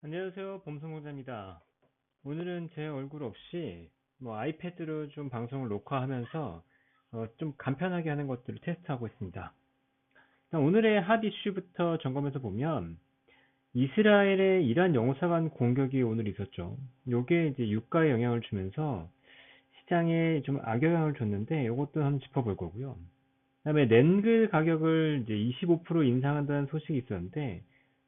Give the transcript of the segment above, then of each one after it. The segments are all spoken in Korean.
안녕하세요. 범성공자입니다. 오늘은 제 얼굴 없이 아이패드로 좀 방송을 녹화하면서 좀 간편하게 하는 것들을 테스트하고 있습니다. 일단 오늘의 핫 이슈부터 점검해서 보면 이스라엘의 이란 영사관 공격이 오늘 있었죠. 요게 이제 유가에 영향을 주면서 시장에 좀 악영향을 줬는데 이것도 한번 짚어볼 거고요. 그다음에 낸글 가격을 이제 25% 인상한다는 소식이 있었는데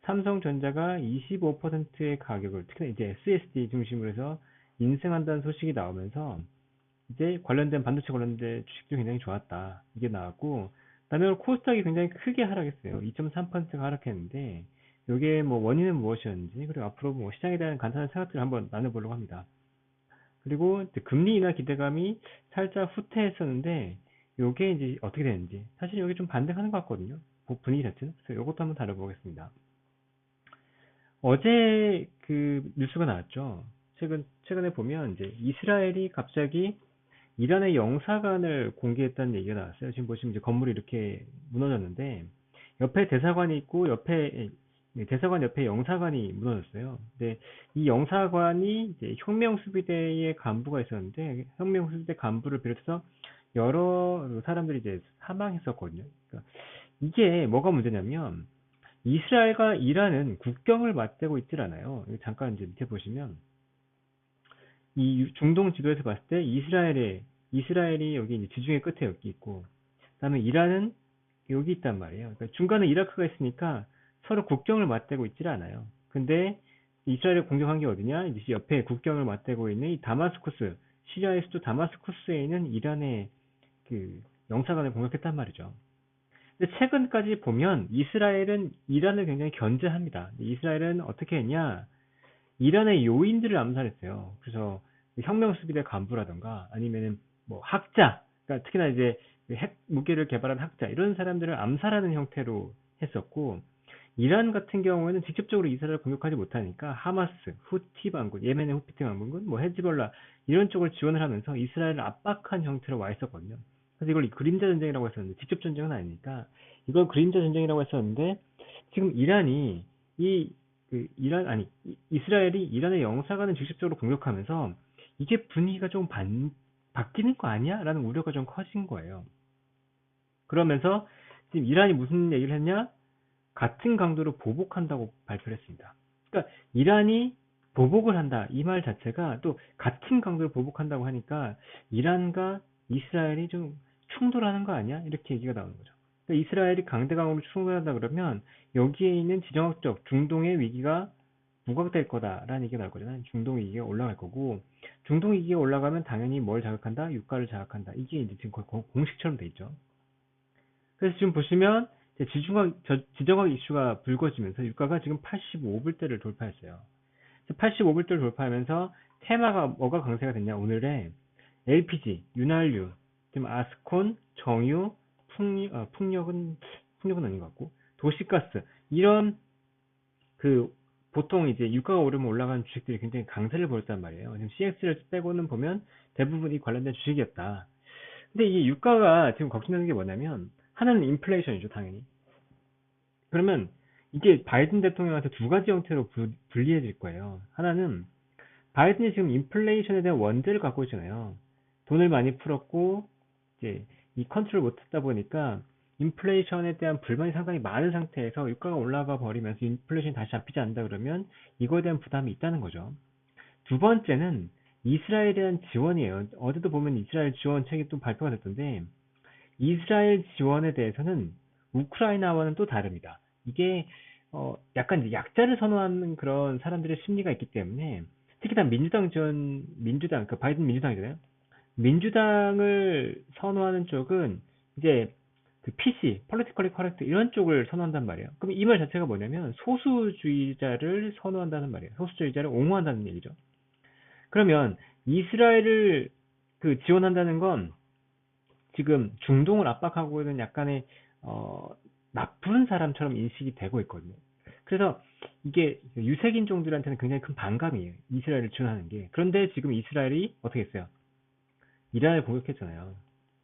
삼성전자가 25%의 가격을 특히 이제 SSD 중심으로 해서 인상한다는 소식이 나오면서 이제 관련된 반도체 관련된 주식도 굉장히 좋았다. 이게 나왔고 그다음에 코스닥이 굉장히 크게 하락했어요. 2.3%가 하락했는데 이게 뭐 원인은 무엇이었는지 그리고 앞으로 뭐 시장에 대한 간단한 생각들을 한번 나눠보려고 합니다. 그리고 금리 인하 기대감이 살짝 후퇴했었는데 요게 이제 어떻게 되는지 사실 여기 좀 반등하는 것 같거든요. 분위기 자체는. 그래서 요것도 한번 다뤄보겠습니다. 어제 그 뉴스가 나왔죠. 최근에 보면 이제 이스라엘이 갑자기 이란의 영사관을 공개했다는 얘기가 나왔어요. 지금 보시면 이제 건물이 이렇게 무너졌는데 옆에 대사관이 있고 옆에 대사관 옆에 영사관이 무너졌어요. 근데 이 영사관이 이제 혁명수비대의 간부가 있었는데 혁명수비대 간부를 비롯해서 여러 사람들이 이제 사망했었거든요. 그러니까 이게 뭐가 문제냐면 이스라엘과 이란은 국경을 맞대고 있질 않아요. 잠깐 이제 밑에 보시면 이 중동 지도에서 봤을 때 이스라엘이 여기 이제 지중해 끝에 여기 있고, 그다음에 이란은 여기 있단 말이에요. 그러니까 중간에 이라크가 있으니까 서로 국경을 맞대고 있질 않아요. 근데 이스라엘을 공격한 게 어디냐? 이제 옆에 국경을 맞대고 있는 이 다마스쿠스, 시리아의 수도 다마스쿠스에 있는 이란의 그 영사관을 공격했단 말이죠. 근데 최근까지 보면 이스라엘은 이란을 굉장히 견제합니다. 이스라엘은 어떻게 했냐? 이란의 요인들을 암살했어요. 그래서 혁명수비대 간부라던가 아니면은 뭐 학자, 그러니까 특히나 이제 핵 무기를 개발한 학자 이런 사람들을 암살하는 형태로 했었고 이란 같은 경우에는 직접적으로 이스라엘을 공격하지 못하니까 하마스, 후티 반군, 예멘의 후티 반군, 뭐 헤즈볼라 이런 쪽을 지원을 하면서 이스라엘을 압박한 형태로 와 있었거든요. 그래서 이걸 그림자 전쟁이라고 했었는데 직접 전쟁은 아니니까 이걸 그림자 전쟁이라고 했었는데 지금 이란이 이 이스라엘이 이란의 영사관을 직접적으로 공격하면서 이게 분위기가 좀 바뀌는 거 아니야? 라는 우려가 좀 커진 거예요. 그러면서 지금 이란이 무슨 얘기를 했냐? 같은 강도로 보복한다고 발표를 했습니다. 그러니까 이란이 보복을 한다. 이 말 자체가 또 같은 강도로 보복한다고 하니까 이란과 이스라엘이 좀 충돌하는 거 아니야? 이렇게 얘기가 나오는 거죠. 그러니까 이스라엘이 강대강으로 충돌한다 그러면 여기에 있는 지정학적 중동의 위기가 부각될 거다라는 얘기가 나올 거잖아요. 중동 위기가 올라갈 거고 중동 위기가 올라가면 당연히 뭘 자극한다? 유가를 자극한다. 이게 이제 지금 거의 공식처럼 돼 있죠. 그래서 지금 보시면 지정학 이슈가 불거지면서 유가가 지금 85불대를 돌파했어요. 85불대를 돌파하면서 테마가 뭐가 강세가 됐냐? 오늘의 LPG, 윤활유, 지금 아스콘, 정유, 풍력은 아닌 것 같고 도시가스 이런 그 보통 이제 유가가 오르면 올라가는 주식들이 굉장히 강세를 보였단 말이에요. 지금 CX를 빼고는 보면 대부분이 관련된 주식이었다. 근데 이 유가가 지금 걱정되는 게 뭐냐면 하나는 인플레이션이죠, 당연히. 그러면 이게 바이든 대통령한테 두 가지 형태로 불리해질 거예요. 하나는 바이든이 지금 인플레이션에 대한 원죄를 갖고 있잖아요. 돈을 많이 풀었고 이제 이 컨트롤 못했다 보니까 인플레이션에 대한 불만이 상당히 많은 상태에서 유가가 올라가 버리면서 인플레이션이 다시 잡히지 않는다 그러면 이거에 대한 부담이 있다는 거죠. 두 번째는 이스라엘에 대한 지원이에요. 어제도 보면 이스라엘 지원책이 또 발표가 됐던데 이스라엘 지원에 대해서는 우크라이나와는 또 다릅니다. 이게 약간 이제 약자를 선호하는 그런 사람들의 심리가 있기 때문에 특히 나 민주당, 그 바이든 민주당이잖아요. 민주당을 선호하는 쪽은 이제 그 PC, politically correct 이런 쪽을 선호한단 말이에요. 그럼 이 말 자체가 뭐냐면 소수주의자를 선호한다는 말이에요. 소수주의자를 옹호한다는 얘기죠. 그러면 이스라엘을 그 지원한다는 건 지금 중동을 압박하고 있는 약간의 어, 나쁜 사람처럼 인식이 되고 있거든요. 그래서 이게 유색인종들한테는 굉장히 큰 반감이에요. 이스라엘을 지원하는 게. 그런데 지금 이스라엘이 어떻게 했어요? 이란을 공격했잖아요.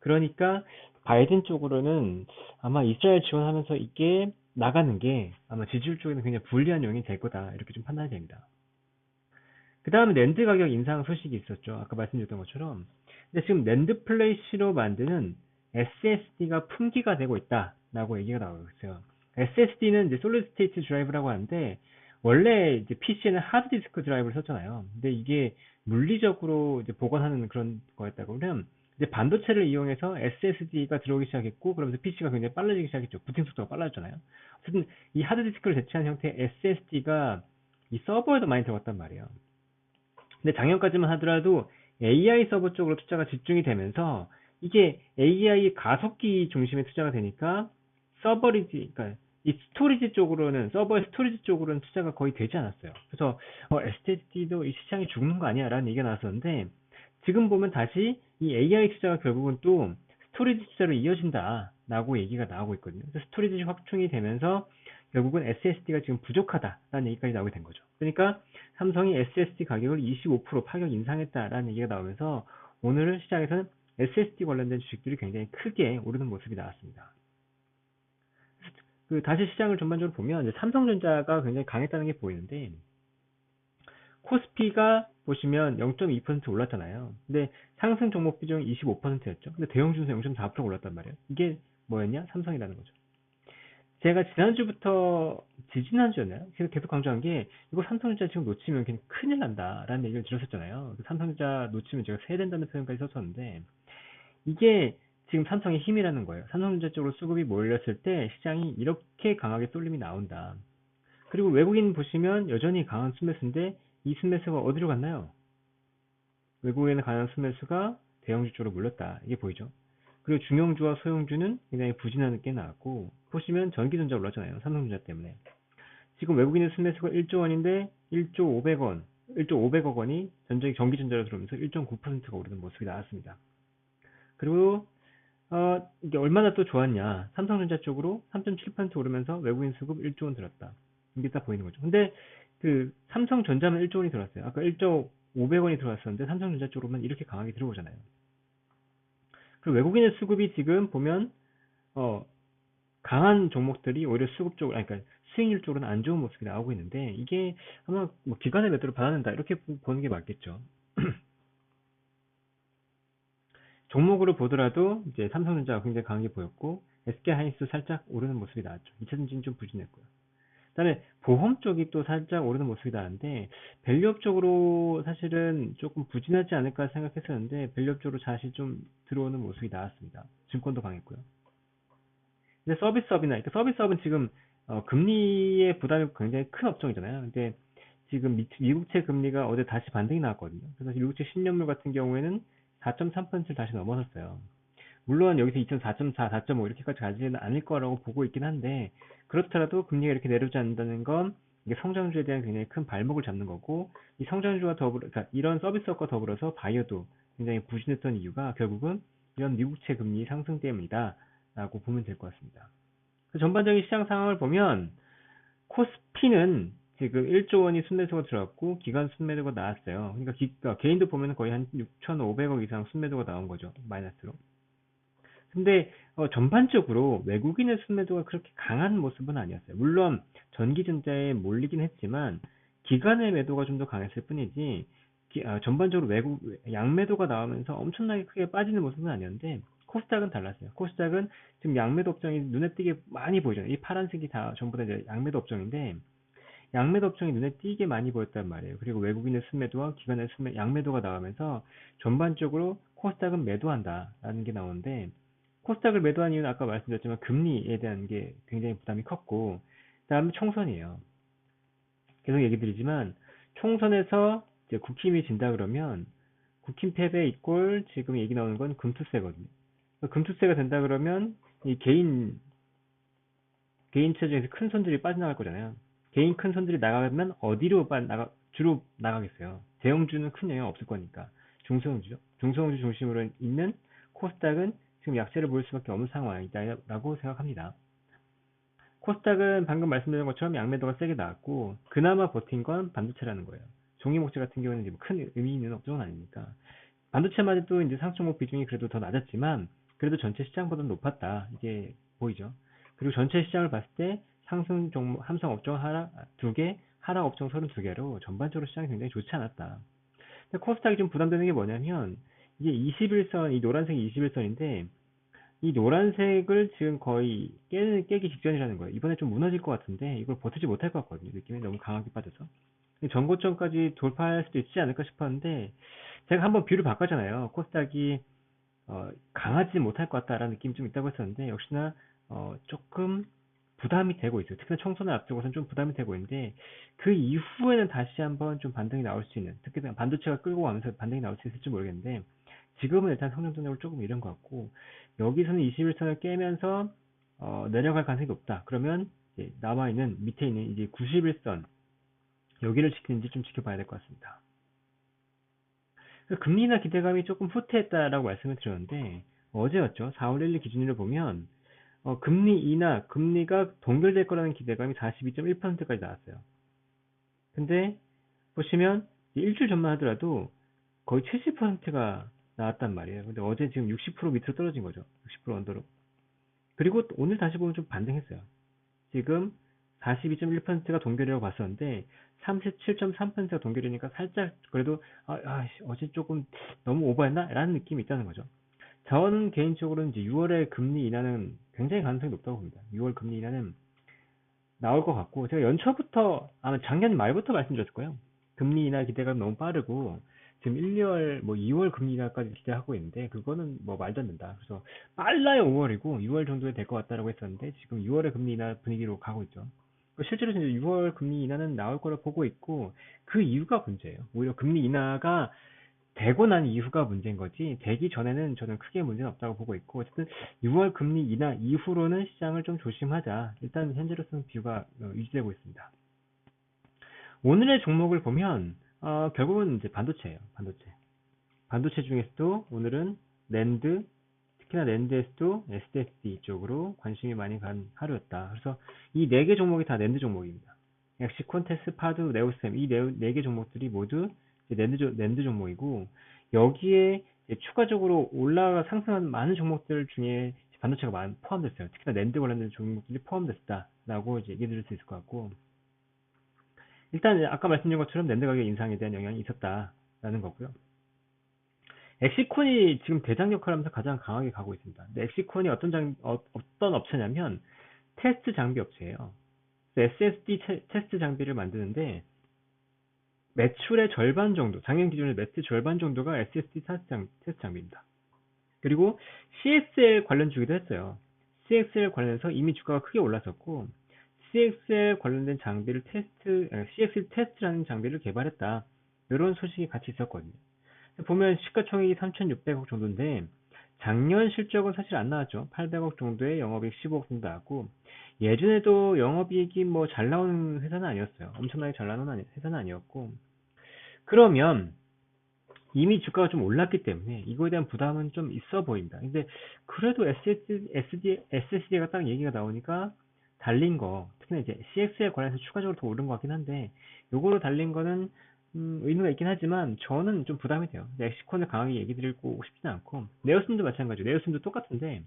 그러니까 바이든 쪽으로는 아마 이스라엘 지원하면서 이게 나가는 게 아마 지지율 쪽에는 굉장히 불리한 요인이 될 거다. 이렇게 좀 판단이 됩니다. 그 다음에 낸드 가격 인상 소식이 있었죠. 아까 말씀드렸던 것처럼. 근데 지금 낸드 플래시로 만드는 SSD가 품귀가 되고 있다라고 얘기가 나오고 있어요. SSD는 이제 솔리드 스테이트 드라이브라고 하는데 원래 이제 PC에는 하드 디스크 드라이브를 썼잖아요. 근데 이게 물리적으로 이제 보관하는 그런 거였다고 그러면 이제 반도체를 이용해서 SSD가 들어오기 시작했고 그러면서 PC가 굉장히 빨라지기 시작했죠. 부팅 속도가 빨라졌잖아요. 어쨌든 이 하드 디스크를 대체한 형태의 SSD가 이 서버에도 많이 들어갔단 말이에요. 근데 작년까지만 하더라도 AI 서버 쪽으로 투자가 집중이 되면서 이게 AI 가속기 중심의 투자가 되니까 서버리지, 그러니까 이 스토리지 쪽으로는 서버의 스토리지 쪽으로는 투자가 거의 되지 않았어요. 그래서 SSD도 이 시장이 죽는 거 아니야 라는 얘기가 나왔었는데 지금 보면 다시 이 AI 투자가 결국은 또 스토리지 투자로 이어진다라고 얘기가 나오고 있거든요. 그래서 스토리지 확충이 되면서 결국은 SSD가 지금 부족하다라는 얘기까지 나오게 된 거죠. 그러니까 삼성이 SSD 가격을 25% 파격 인상했다라는 얘기가 나오면서 오늘 시장에서는 SSD 관련된 주식들이 굉장히 크게 오르는 모습이 나왔습니다. 다시 시장을 전반적으로 보면 이제 삼성전자가 굉장히 강했다는 게 보이는데 코스피가 보시면 0.2% 올랐잖아요. 근데 상승 종목 비중이 25%였죠. 근데 대형주에서 0.4% 올랐단 말이에요. 이게 뭐였냐? 삼성이라는 거죠. 제가 지난주부터 지지난주였나요? 계속 강조한 게 이거 삼성전자 지금 놓치면 그냥 큰일 난다라는 얘기를 들었었잖아요. 삼성전자 놓치면 제가 세된다는 표현까지 썼었는데 이게 지금 삼성의 힘이라는 거예요. 삼성전자 쪽으로 수급이 몰렸을 때 시장이 이렇게 강하게 쏠림이 나온다. 그리고 외국인 보시면 여전히 강한 순매수인데 이 순매수가 어디로 갔나요? 외국인의 강한 순매수가 대형주 쪽으로 몰렸다. 이게 보이죠? 그리고 중형주와 소형주는 굉장히 부진하게 나왔고 보시면 전기전자 올랐잖아요. 삼성전자 때문에. 지금 외국인의 순매수가 1조 원인데 1조 500원, 1조 500억 원이 전적이 전기전자로 들어오면서 1.9%가 오르는 모습이 나왔습니다. 그리고 이게 얼마나 또 좋았냐. 삼성전자 쪽으로 3.7% 오르면서 외국인 수급 1조 원 들었다. 이게 딱 보이는 거죠. 근데 그 삼성전자만 1조 원이 들어왔어요. 아까 1조 500원이 들어왔었는데 삼성전자 쪽으로만 이렇게 강하게 들어오잖아요. 그리고 외국인의 수급이 지금 보면 어, 강한 종목들이 오히려 수급 쪽으로, 아니, 그러니까 수익률 쪽으로는 안 좋은 모습이 나오고 있는데 이게 아마 뭐 기관의 매도를 받아낸다 이렇게 보는 게 맞겠죠. 종목으로 보더라도 이제 삼성전자가 굉장히 강하게 보였고 SK하이닉스 살짝 오르는 모습이 나왔죠. 2차전지는 좀 부진했고요. 그다음에 보험 쪽이 또 살짝 오르는 모습이 나왔는데 밸류업 쪽으로 사실은 조금 부진하지 않을까 생각했었는데 밸류업 쪽으로 다시 좀 들어오는 모습이 나왔습니다. 증권도 강했고요. 근데 서비스업이나 그러니까 서비스업은 지금 금리의 부담이 굉장히 큰 업종이잖아요. 근데 지금 미국채 금리가 어제 다시 반등이 나왔거든요. 그래서 미국채 10년물 같은 경우에는 4.3%를 다시 넘어섰어요. 물론 여기서 2004.4, 4.5 이렇게까지 가지는 않을 거라고 보고 있긴 한데 그렇더라도 금리가 이렇게 내려오지 않는다는 건 이게 성장주에 대한 굉장히 큰 발목을 잡는 거고 이 성장주와 더불어 그러니까 이런 서비스업과 더불어서 바이오도 굉장히 부진했던 이유가 결국은 이런 미국채 금리 상승 때문이다라고 보면 될 것 같습니다. 그 전반적인 시장 상황을 보면 코스피는 지금 1조 원이 순매도가 들어갔고 기관 순매도가 나왔어요. 그러니까 개인도 보면 거의 한 6,500억 이상 순매도가 나온 거죠. 마이너스로. 근데 전반적으로 외국인의 순매도가 그렇게 강한 모습은 아니었어요. 물론 전기전자에 몰리긴 했지만 기관의 매도가 좀 더 강했을 뿐이지 전반적으로 양매도가 나오면서 엄청나게 크게 빠지는 모습은 아니었는데 코스닥은 달랐어요. 코스닥은 지금 양매도 업종이 눈에 띄게 많이 보이잖아요. 이 파란색이 다 전부 다 이제 양매도 업종인데 양매도 업종이 눈에 띄게 많이 보였단 말이에요. 그리고 외국인의 순매도와 기관의 양매도가 나오면서 전반적으로 코스닥은 매도한다라는 게 나오는데 코스닥을 매도한 이유는 아까 말씀드렸지만 금리에 대한 게 굉장히 부담이 컸고 그다음에 총선이에요. 계속 얘기 드리지만 총선에서 이제 국힘이 진다 그러면 국힘 패배 이꼴 지금 얘기 나오는 건 금투세거든요. 금투세가 된다 그러면 이 개인 체제에서 큰 손들이 빠져나갈 거잖아요. 개인 큰 손들이 나가면 어디로 주로 나가겠어요. 대형주는 큰 영향 없을 거니까. 중소형주죠. 중소형주 중심으로 있는 코스닥은 지금 약세를 보일 수밖에 없는 상황이다라고 생각합니다. 코스닥은 방금 말씀드린 것처럼 양매도가 세게 나왔고 그나마 버틴 건 반도체라는 거예요. 종이목재 같은 경우는 큰 의미 있는 업종은 아니니까. 반도체만 해도 이제 상승목 비중이 그래도 더 낮았지만 그래도 전체 시장보다 높았다. 이게 보이죠. 그리고 전체 시장을 봤을 때 상승 종목, 삼성 업종 하락 2개, 하락 업종 32개로 전반적으로 시장이 굉장히 좋지 않았다. 근데 코스닥이 좀 부담되는 게 뭐냐면 이게 21선, 이 노란색이 21선인데 이 노란색을 지금 거의 깨기 직전이라는 거예요. 이번에 좀 무너질 것 같은데 이걸 버티지 못할 것 같거든요. 느낌이 너무 강하게 빠져서. 전고점까지 돌파할 수도 있지 않을까 싶었는데 제가 한번 뷰를 바꿨잖아요. 코스닥이 강하지 못할 것 같다라는 느낌이 좀 있다고 했었는데 역시나 조금 부담이 되고 있어요. 특히나 총선을 앞두고서는 좀 부담이 되고 있는데 그 이후에는 다시 한번 좀 반등이 나올 수 있는, 특히 반도체가 끌고 가면서 반등이 나올 수 있을지 모르겠는데 지금은 일단 성장 동력을 조금 잃은 것 같고 여기서는 21선을 깨면서 내려갈 가능성이 높다. 그러면 이제 남아있는 밑에 있는 이제 91선 여기를 지키는지 좀 지켜봐야 될 것 같습니다. 금리 인하 기대감이 조금 후퇴했다라고 말씀을 드렸는데 어제였죠. 4월 1일 기준으로 보면 금리 인하, 금리가 동결될 거라는 기대감이 42.1%까지 나왔어요. 근데 보시면 일주일 전만 하더라도 거의 70%가 나왔단 말이에요. 근데 어제 지금 60% 밑으로 떨어진 거죠. 60% 언더로. 그리고 오늘 다시 보면 좀 반등했어요. 지금 42.1%가 동결이라고 봤었는데 37.3%가 동결이니까 살짝 그래도 어제 조금 너무 오버했나? 라는 느낌이 있다는 거죠. 저는 개인적으로 이제 6월에 금리 인하는 굉장히 가능성이 높다고 봅니다. 6월 금리 인하는 나올 것 같고 제가 연초부터 아마 작년 말부터 말씀드렸을 거예요. 금리 인하 기대가 너무 빠르고 지금 1, 2월 뭐 2월 금리 인하까지 기대하고 있는데 그거는 뭐 말도 안 된다. 그래서 빨라야 5월이고 6월 정도에 될 것 같다라고 했었는데 지금 6월에 금리 인하 분위기로 가고 있죠. 실제로 이제 6월 금리 인하는 나올 거라 보고 있고 그 이유가 문제예요. 오히려 금리 인하가 되고 난 이후가 문제인 거지 되기 전에는 저는 크게 문제는 없다고 보고 있고 어쨌든 6월 금리 인하 이후로는 시장을 좀 조심하자. 일단 현재로서는 뷰가 유지되고 있습니다. 오늘의 종목을 보면 결국은 이제 반도체예요. 반도체 중에서도 오늘은 낸드, 특히나 낸드에서도 SSD 쪽으로 관심이 많이 간 하루였다. 그래서 이 4개 종목이 다 낸드 종목입니다. 역시 콘테스, 파두, 네오셈 이 4개 종목들이 모두 낸드 종목이고 여기에 추가적으로 올라가 상승한 많은 종목들 중에 반도체가 포함됐어요. 특히나 낸드 관련된 종목들이 포함됐다라고 이제 얘기 드릴 수 있을 것 같고 일단 아까 말씀드린 것처럼 낸드 가격 인상에 대한 영향이 있었다라는 거고요. 엑시콘이 지금 대장 역할을 하면서 가장 강하게 가고 있습니다. 근데 엑시콘이 어떤 업체냐면 테스트 장비 업체예요. SSD 테스트 장비를 만드는데 매출의 절반 정도, 작년 기준의 매출 절반 정도가 SSD 테스트 장비입니다. 그리고 CXL 관련 주기도 했어요. CXL 관련해서 이미 주가가 크게 올랐었고 CXL 관련된 장비를 CXL 테스트라는 장비를 개발했다. 이런 소식이 같이 있었거든요. 보면 시가총액이 3,600억 정도인데 작년 실적은 사실 안 나왔죠. 800억 정도의 영업이익 15억 정도 나왔고 예전에도 영업이익이 뭐 잘 나오는 회사는 아니었어요. 엄청나게 잘 나오는 회사는 아니었고 그러면 이미 주가가 좀 올랐기 때문에 이거에 대한 부담은 좀 있어 보입니다. 근데 그래도 SSD가 딱 얘기가 나오니까 달린 거, 특히나 이제 CX에 관해서 추가적으로 더 오른 것 같긴 한데 요거로 달린 거는 의미가 있긴 하지만 저는 좀 부담이 돼요. 엑시콘을 강하게 얘기 드리고 싶지는 않고 네오슨도 마찬가지로 네오슨도 똑같은데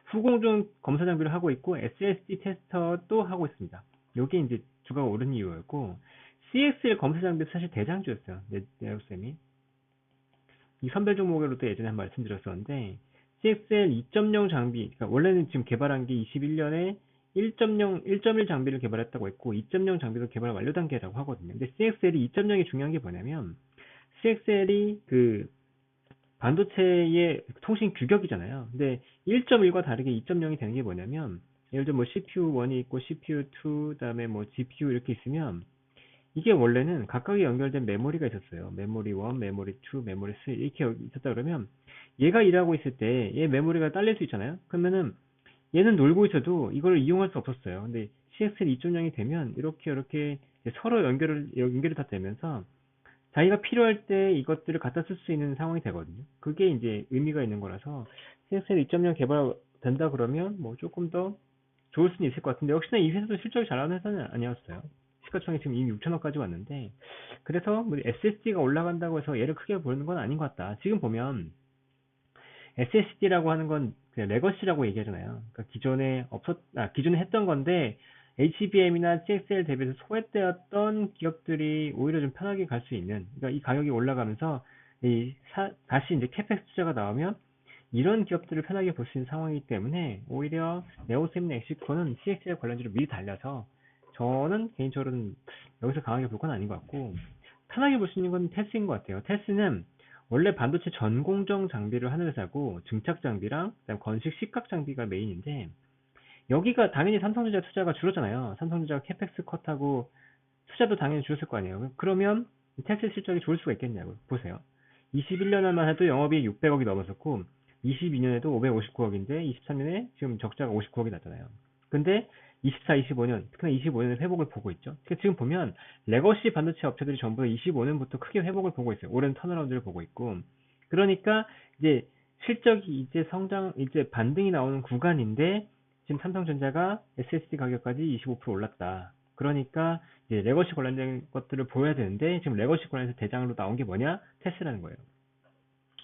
후공정 검사 장비를 하고 있고 SSD 테스터도 하고 있습니다. 요게 이제 주가가 오른 이유였고 CXL 검사 장비도 사실 대장주였어요. 네오셈이. 이 선별 종목으로도 예전에 한 번 말씀드렸었는데 CXL 2.0 장비, 그러니까 원래는 지금 개발한 게 21년에 1.1 장비를 개발했다고 했고 2.0 장비도 개발 완료 단계라고 하거든요. 근데 CXL이 2.0이 중요한 게 뭐냐면 CXL이 그 반도체의 통신 규격이잖아요. 근데 1.1과 다르게 2.0이 되는 게 뭐냐면 예를 들어 뭐 CPU1이 있고 CPU2 그다음에 뭐 GPU 이렇게 있으면 이게 원래는 각각에 연결된 메모리가 있었어요. 메모리 1, 메모리 2, 메모리 3 이렇게 있었다 그러면 얘가 일하고 있을 때 얘 메모리가 딸릴 수 있잖아요. 그러면은 얘는 놀고 있어도 이걸 이용할 수 없었어요. 근데 CXL 2.0이 되면 이렇게 서로 연결이 다 되면서 자기가 필요할 때 이것들을 갖다 쓸 수 있는 상황이 되거든요. 그게 이제 의미가 있는 거라서 CXL 2.0 개발된다 그러면 뭐 조금 더 좋을 수는 있을 것 같은데 역시나 이 회사도 실적이 잘하는 회사는 아니었어요. 시가총액 지금 이미 6천억까지 왔는데 그래서 뭐 SSD가 올라간다고 해서 얘를 크게 보는 건 아닌 것 같다. 지금 보면 SSD라고 하는 건 그냥 레거시라고 얘기하잖아요. 그러니까 기존에 했던 건데 HBM이나 CXL 대비해서 소외되었던 기업들이 오히려 좀 편하게 갈 수 있는, 그러니까 이 가격이 올라가면서 다시 이제 캐펙스 투자가 나오면 이런 기업들을 편하게 볼 수 있는 상황이기 때문에 오히려 네오셈이나 엑시코는 CXL 관련주로 미리 달려서 저는 개인적으로는 여기서 강하게 볼 건 아닌 것 같고 편하게 볼 수 있는 건 테스인 것 같아요. 테스는 원래 반도체 전공정 장비를 하는 회사고 증착 장비랑 그다음 건식 식각 장비가 메인인데 여기가 당연히 삼성전자 투자가 줄었잖아요. 삼성전자가 캐펙스 컷하고 투자도 당연히 줄었을 거 아니에요. 그러면 테스 실적이 좋을 수가 있겠냐고 보세요. 21년에만 해도 영업이익 600억이 넘었었고 22년에도 559억인데 23년에 지금 적자가 59억이 났잖아요. 근데 24, 25년, 특히나 25년에 회복을 보고 있죠. 그러니까 지금 보면 레거시 반도체 업체들이 전부 다 25년부터 크게 회복을 보고 있어요. 오랜 턴어라운드를 보고 있고. 그러니까 이제 실적이 이제 이제 반등이 나오는 구간인데 지금 삼성전자가 SSD 가격까지 25% 올랐다. 그러니까 이제 레거시 관련된 것들을 보여야 되는데 지금 레거시 관련해서 대장으로 나온 게 뭐냐? 테스라는 거예요.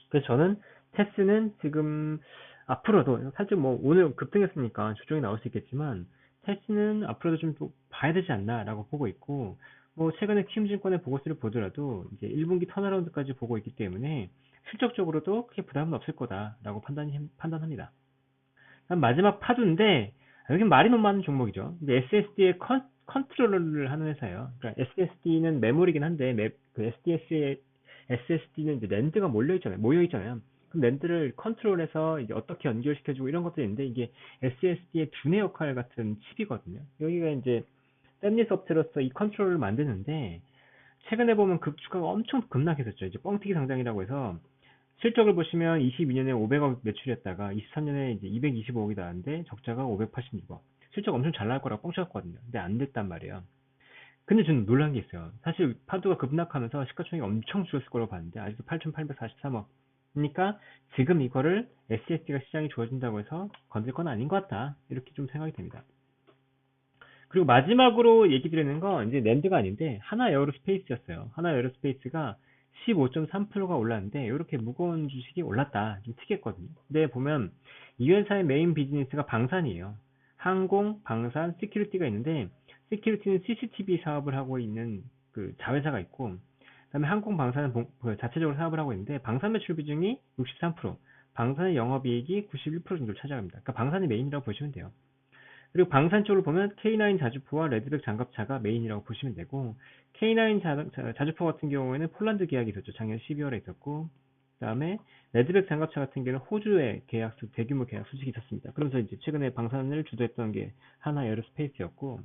그래서 저는 테스는 지금 앞으로도 사실 뭐 오늘 급등했으니까 조정이 나올 수 있겠지만 테스는 앞으로도 좀 봐야 되지 않나라고 보고 있고 뭐 최근에 키움증권의 보고서를 보더라도 이제 1분기 턴어라운드까지 보고 있기 때문에 실적적으로도 크게 부담은 없을 거다라고 판단합니다. 마지막 파두인데 여기 말이 너무 많은 종목이죠. 근데 SSD의 컨트롤러를 하는 회사예요. 그러니까 SSD는 메모리긴 한데 그 SSD는 이제 랜드가 모여 있잖아요. 그럼 랜드를 컨트롤해서 이제 어떻게 연결시켜주고 이런 것들이 있는데 이게 SSD의 두뇌 역할 같은 칩이거든요. 여기가 이제 샌리스 업체로서 이 컨트롤을 만드는데 최근에 보면 주가가 엄청 급락했었죠. 이제 뻥튀기 상장이라고 해서 실적을 보시면 22년에 500억 매출이었다가 23년에 이제 225억이 나왔는데 적자가 586억. 실적 엄청 잘 나올 거라고 뻥쳤거든요. 근데 안 됐단 말이에요. 근데 저는 놀란 게 있어요. 사실 파도가 급락하면서 시가총액이 엄청 줄었을 거라고 봤는데 아직도 8,843억. 그러니까 지금 이거를 SSD가 시장이 좋아진다고 해서 건들 건 아닌 것 같다. 이렇게 좀 생각이 됩니다. 그리고 마지막으로 얘기 드리는 건 이제 랜드가 아닌데 하나 에어로스페이스였어요. 하나 에어로스페이스가 15.3%가 올랐는데 이렇게 무거운 주식이 올랐다. 좀 특이했거든요. 근데 보면 이 회사의 메인 비즈니스가 방산이에요. 항공, 방산, 시큐리티가 있는데 시큐리티는 CCTV 사업을 하고 있는 그 자회사가 있고 그다음에 항공 방산은 자체적으로 사업을 하고 있는데 방산 매출 비중이 63%, 방산의 영업이익이 91% 정도를 차지합니다. 그러니까 방산이 메인이라고 보시면 돼요. 그리고 방산 쪽을 보면 K9 자주포와 레드백 장갑차가 메인이라고 보시면 되고 K9 자주포 같은 경우에는 폴란드 계약이 있었죠. 작년 12월에 있었고 그다음에 레드백 장갑차 같은 경우는 호주에 대규모 계약 수직이 있었습니다. 그러면서 이제 최근에 방산을 주도했던 게 하나 에어로스페이스였고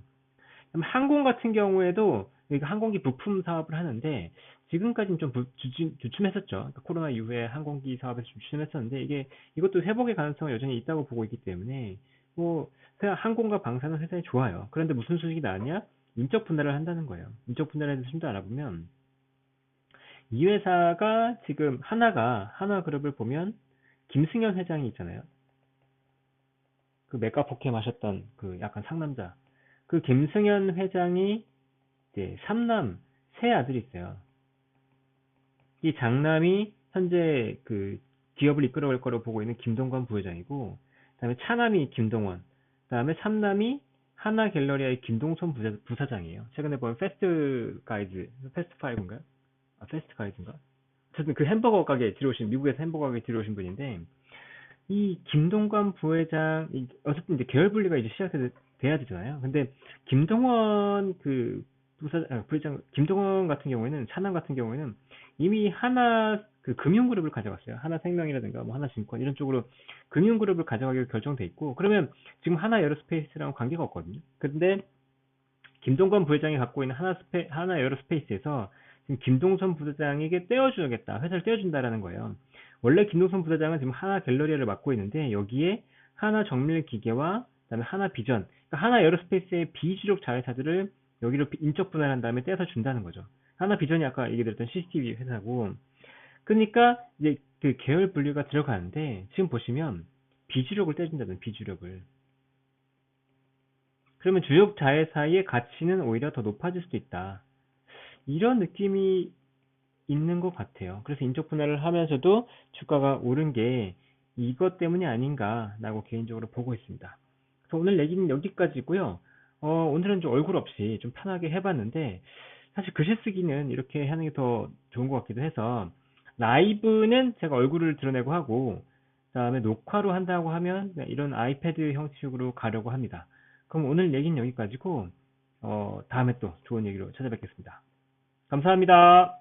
항공 같은 경우에도 항공기 부품 사업을 하는데 지금까지는 좀 주춤했었죠. 그러니까 코로나 이후에 항공기 사업에서 주춤했었는데 이것도 회복의 가능성은 여전히 있다고 보고 있기 때문에 뭐 그냥 항공과 방산은 회사에 좋아요. 그런데 무슨 소식이 나왔냐? 인적 분할을 한다는 거예요. 인적 분할에 대해서 좀 더 알아보면 이 회사가 지금 하나그룹을 보면 김승현 회장이 있잖아요. 그 메가포켓 마셨던 그 약간 상남자. 그 김승현 회장이 이제 삼남 세 아들이 있어요. 이 장남이 현재 그 기업을 이끌어갈 거로 보고 있는 김동관 부회장이고, 그다음에 차남이 김동원, 그다음에 삼남이 하나 갤러리아의 김동선 부사장이에요. 최근에 본 패스트 파이브인가요? 아, 패스트 가이드인가? 어쨌든 그 햄버거 가게 들어오신 미국에서 햄버거 가게 들어오신 분인데 이 김동관 부회장 어쨌든 이제 계열 분리가 이제 시작돼야 되잖아요. 근데 김동원 그 부회장 김동원 같은 경우에는 차남 같은 경우에는 이미 하나 그 금융그룹을 가져갔어요. 하나생명이라든가 뭐 하나증권 이런 쪽으로 금융그룹을 가져가기로 결정돼 있고 그러면 지금 하나 에어로스페이스랑 관계가 없거든요. 근데 김동건 부회장이 갖고 있는 하나 에어로스페이스에서 지금 김동선 부회장에게 떼어주겠다. 회사를 떼어준다라는 거예요. 원래 김동선 부회장은 지금 하나 갤러리아를 맡고 있는데 여기에 하나 정밀기계와 그다음에 하나 비전, 그러니까 하나 에어로스페이스의 비주력 자회사들을 여기로 인적 분할한 다음에 떼서 준다는 거죠. 하나 비전이 아까 얘기 드렸던 CCTV 회사고, 그러니까 이제 그 계열 분류가 들어가는데 지금 보시면 비주력을 떼준다는 비주력을. 그러면 주력 자회사의 가치는 오히려 더 높아질 수도 있다. 이런 느낌이 있는 것 같아요. 그래서 인적 분할을 하면서도 주가가 오른 게 이것 때문이 아닌가라고 개인적으로 보고 있습니다. 그래서 오늘 얘기는 여기까지고요. 오늘은 좀 얼굴 없이 좀 편하게 해봤는데, 사실 글씨 쓰기는 이렇게 하는 게 더 좋은 것 같기도 해서, 라이브는 제가 얼굴을 드러내고 하고, 그다음에 녹화로 한다고 하면 이런 아이패드 형식으로 가려고 합니다. 그럼 오늘 얘기는 여기까지고, 다음에 또 좋은 얘기로 찾아뵙겠습니다. 감사합니다.